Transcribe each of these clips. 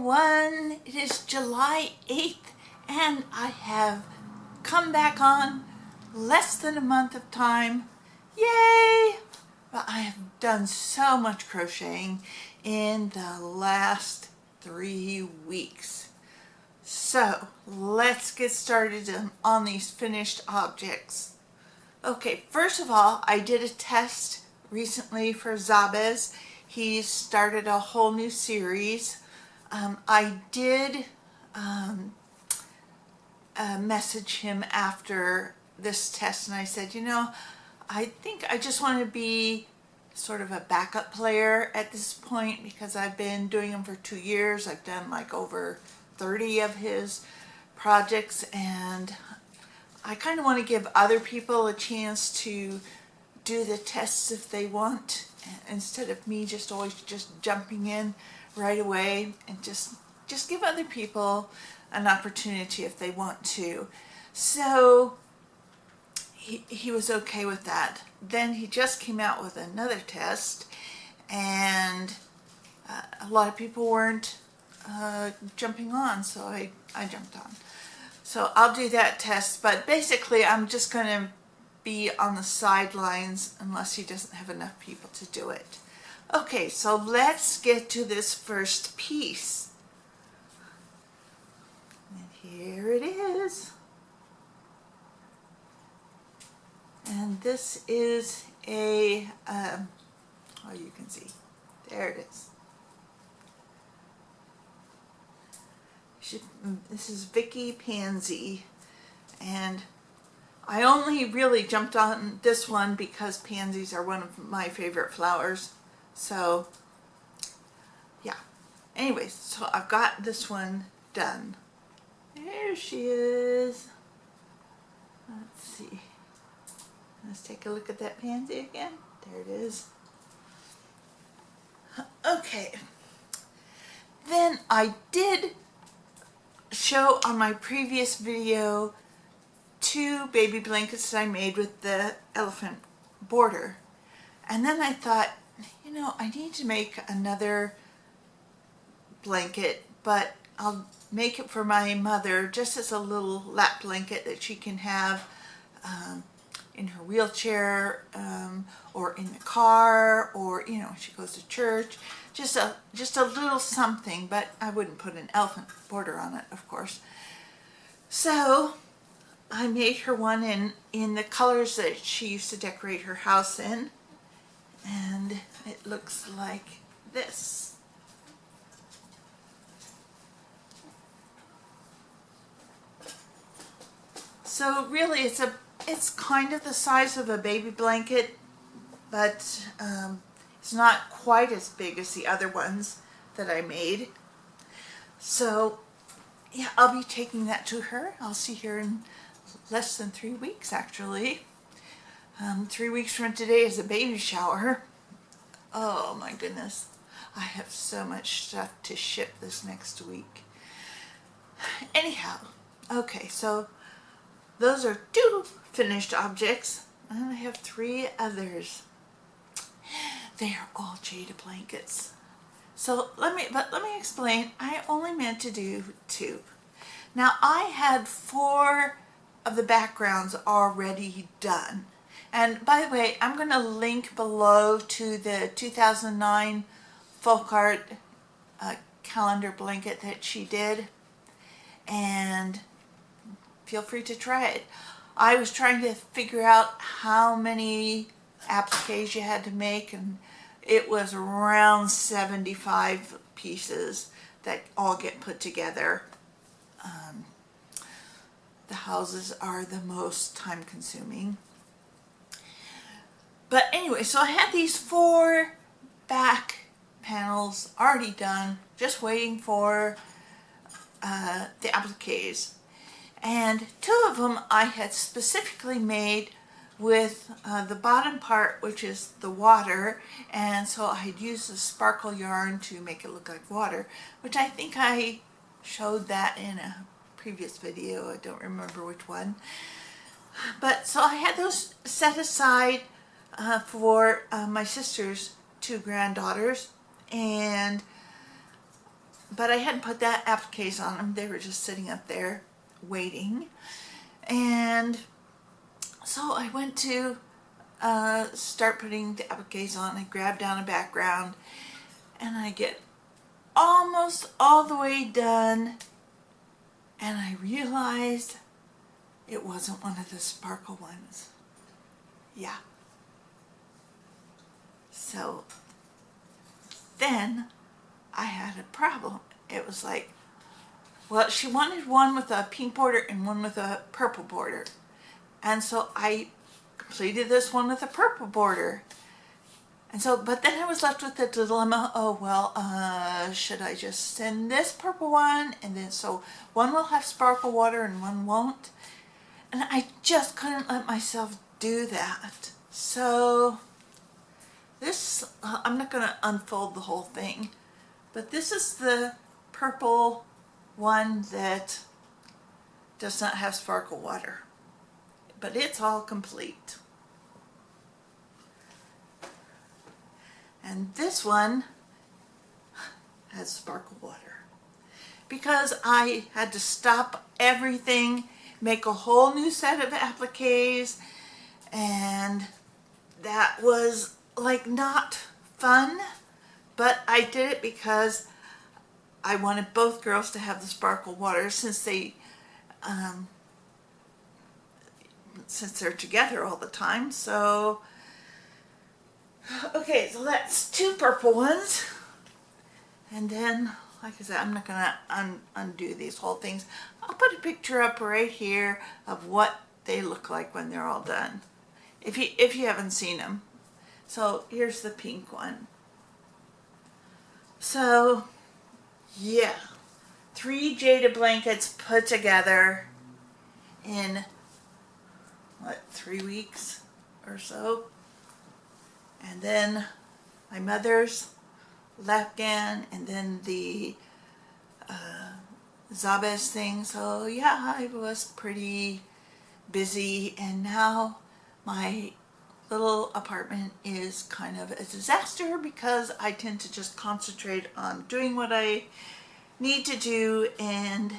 everyone, it is July 8th and I have come back on less than a month of time. Yay! But I have done so much crocheting in the last 3 weeks. So let's get started on these finished objects. Okay, first of all, I did a test recently for Zabez. He's started a whole new series. I did message him after this test and I said, you know, I think I just want to be sort of a backup player at this point because I've been doing them for 2 years. I've done like over 30 of his projects and I kind of want to give other people a chance to do the tests if they want, instead of me just always just jumping in right away, and just give other people an opportunity if they want to. So he was okay with that. Then he just came out with another test and a lot of people weren't jumping on, so I jumped on. So I'll do that test, but basically I'm just going to be on the sidelines unless he doesn't have enough people to do it. Okay, so let's get to this first piece. And here it is. And this is a, oh, you can see, there it is. This is Vicky Pansy, and I only really jumped on this one because pansies are one of my favorite flowers. So yeah, anyways, so I've got this one done. There she is. Let's see, let's take a look at that pansy again. There it is. Okay, then I did show on my previous video 2 baby blankets that I made with the elephant border, and then I thought, you know, I need to make another blanket, but I'll make it for my mother just as a little lap blanket that she can have in her wheelchair, or in the car, or, you know, when she goes to church. Just a little something, but I wouldn't put an elephant border on it, of course. So I made her one in the colors that she used to decorate her house in, and it looks like this. So really it's kind of the size of a baby blanket, but it's not quite as big as the other ones that I made. So yeah, I'll be taking that to her. I'll see her in less than 3 weeks, actually. 3 weeks from today is a baby shower. Oh my goodness, I have so much stuff to ship this next week. Anyhow, okay, so those are 2 finished objects, and I have 3 others. They are all Jada blankets. So let me explain. I only meant to do 2. Now I had 4 of the backgrounds already done. And by the way, I'm going to link below to the 2009 folk art calendar blanket that she did, and feel free to try it. I was trying to figure out how many appliques you had to make, and it was around 75 pieces that all get put together. The houses are the most time consuming. But anyway, so I had these 4 back panels already done, just waiting for the appliques. And 2 of them I had specifically made with the bottom part, which is the water, and so I had used the sparkle yarn to make it look like water, which I think I showed that in a previous video. I don't remember which one. But so I had those set aside for my sister's 2 granddaughters, and but I hadn't put that appliques on them. They were just sitting up there waiting. And so I went to start putting the appliques on. I grabbed down a background and I get almost all the way done and I realized it wasn't one of the sparkle ones. Yeah. So then I had a problem. It was like, well, she wanted one with a pink border and one with a purple border. And so I completed this one with a purple border. And so, but then I was left with the dilemma, oh, well, should I just send this purple one? And then, so one will have sparkle water and one won't. And I just couldn't let myself do that. So this, I'm not going to unfold the whole thing, but this is the purple one that does not have sparkle water, but it's all complete. And this one has sparkle water because I had to stop everything, make a whole new set of appliques, and that was like not fun, but I did it because I wanted both girls to have the sparkle water since they're together all the time. So okay, so that's two purple ones. And then, like I said, I'm not going to undo these whole things. I'll put a picture up right here of what they look like when they're all done, if you haven't seen them. So here's the pink one. So yeah, 3 Jada blankets put together in what, 3 weeks or so. And then my mother's Lapgan, and then the Zabez thing. So yeah, I was pretty busy, and now my little apartment is kind of a disaster because I tend to just concentrate on doing what I need to do and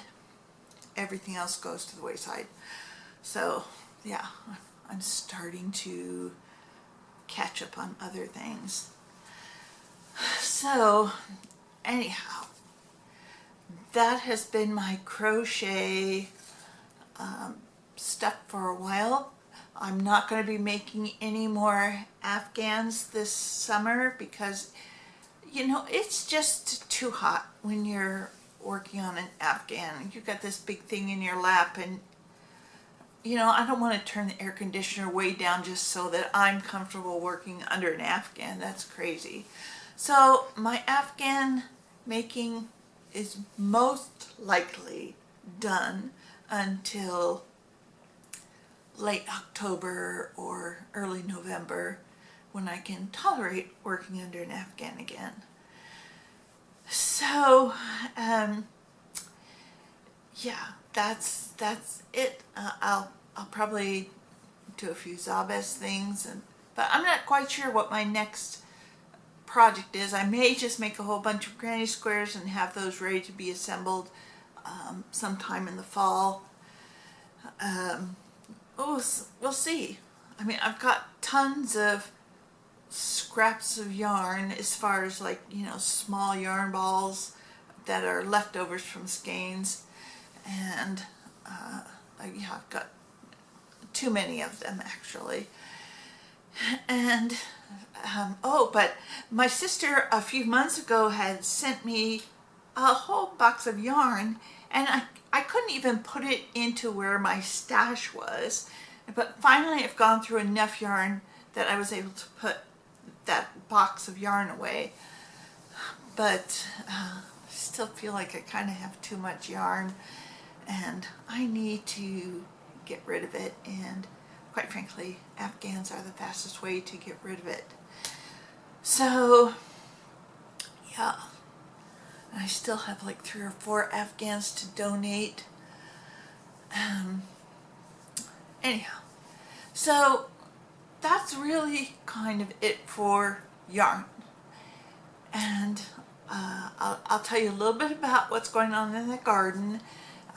everything else goes to the wayside. So yeah, I'm starting to catch up on other things. So anyhow, that has been my crochet stuff for a while. I'm not going to be making any more Afghans this summer because, you know, it's just too hot when you're working on an Afghan. You've got this big thing in your lap, and you know, I don't want to turn the air conditioner way down just so that I'm comfortable working under an Afghan. That's crazy. So my Afghan making is most likely done until late October or early November, when I can tolerate working under an Afghan again. So yeah, that's it. I'll probably do a few Zabez things, but I'm not quite sure what my next project is. I may just make a whole bunch of granny squares and have those ready to be assembled sometime in the fall. We'll see. I mean, I've got tons of scraps of yarn as far as, like, you know, small yarn balls that are leftovers from skeins, and yeah, I've got too many of them actually. And oh, but my sister a few months ago had sent me a whole box of yarn, and I couldn't even put it into where my stash was, but finally I've gone through enough yarn that I was able to put that box of yarn away. But I still feel like I kind of have too much yarn and I need to get rid of it, and quite frankly, Afghans are the fastest way to get rid of it. So yeah, I still have like 3 or 4 Afghans to donate. Anyhow, so that's really kind of it for yarn. And I'll tell you a little bit about what's going on in the garden.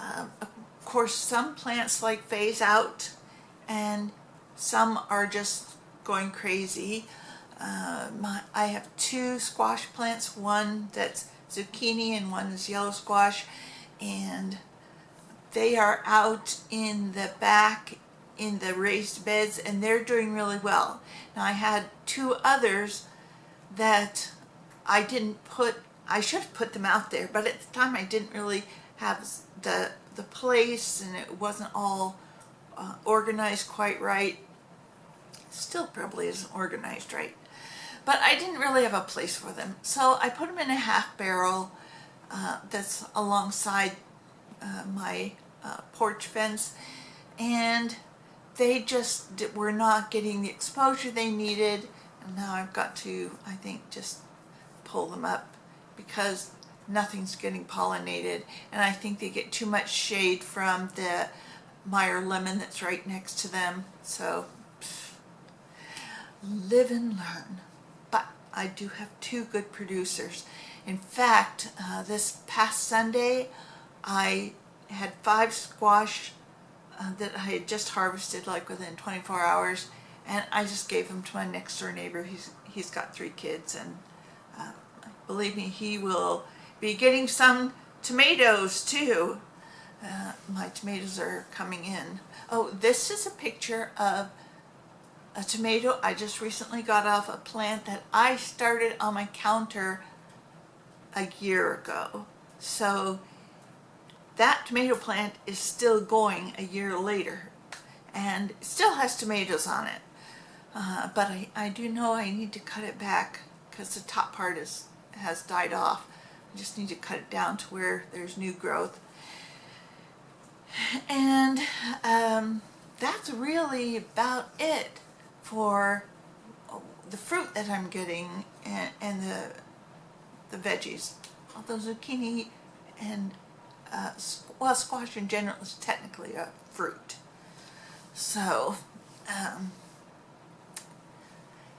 Of course, some plants like phase out, and some are just going crazy. I have two squash plants, one that's zucchini and one is yellow squash, and they are out in the back in the raised beds and they're doing really well. Now I had two others that I should have put them out there, but at the time I didn't really have the place, and it wasn't all organized quite right. Still probably isn't organized right. But I didn't really have a place for them. So I put them in a half barrel that's alongside my porch fence, and they just were not getting the exposure they needed, and now I've got to, I think, just pull them up because nothing's getting pollinated, and I think they get too much shade from the Meyer lemon that's right next to them. So live and learn. But I do have two good producers. In fact, this past Sunday I had 5 squash that I had just harvested like within 24 hours, and I just gave them to my next door neighbor. He's got 3 kids, and believe me, he will be getting some tomatoes too. My tomatoes are coming in. Oh, this is a picture of a tomato I just recently got off a plant that I started on my counter a year ago. So that tomato plant is still going a year later and it still has tomatoes on it. But I do know I need to cut it back because the top part has died off. I just need to cut it down to where there's new growth. And that's really about it for the fruit that I'm getting and the veggies. Although zucchini and well, squash in general is technically a fruit. So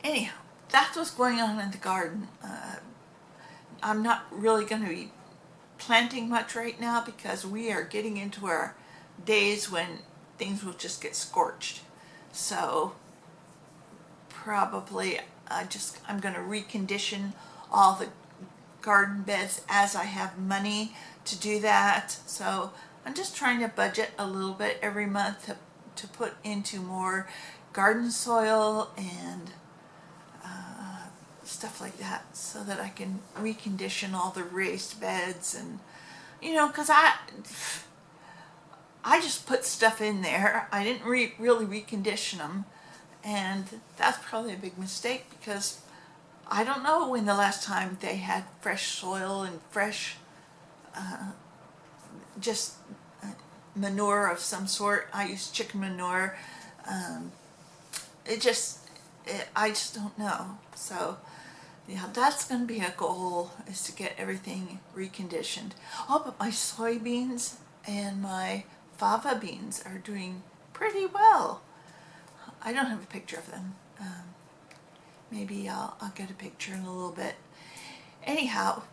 anyhow, that's what's going on in the garden. I'm not really going to be planting much right now because we are getting into our days when things will just get scorched. So probably I'm going to recondition all the garden beds as I have money to do that. So I'm just trying to budget a little bit every month to put into more garden soil and stuff like that, so that I can recondition all the raised beds. And you know, because I just put stuff in there. I didn't really recondition them, and that's probably a big mistake because I don't know when the last time they had fresh soil and fresh just manure of some sort. I use chicken manure. I just don't know. So yeah, that's going to be a goal, is to get everything reconditioned. Oh, but my soybeans and my fava beans are doing pretty well. I don't have a picture of them. Maybe I'll get a picture in a little bit. Anyhow,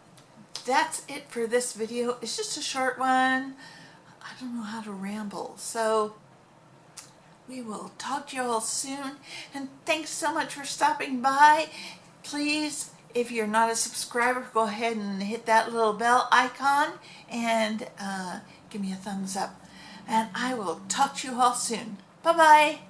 that's it for this video. It's just a short one. I don't know how to ramble. So we will talk to you all soon. And thanks so much for stopping by. Please, if you're not a subscriber, go ahead and hit that little bell icon and give me a thumbs up. And I will talk to you all soon. Bye-bye.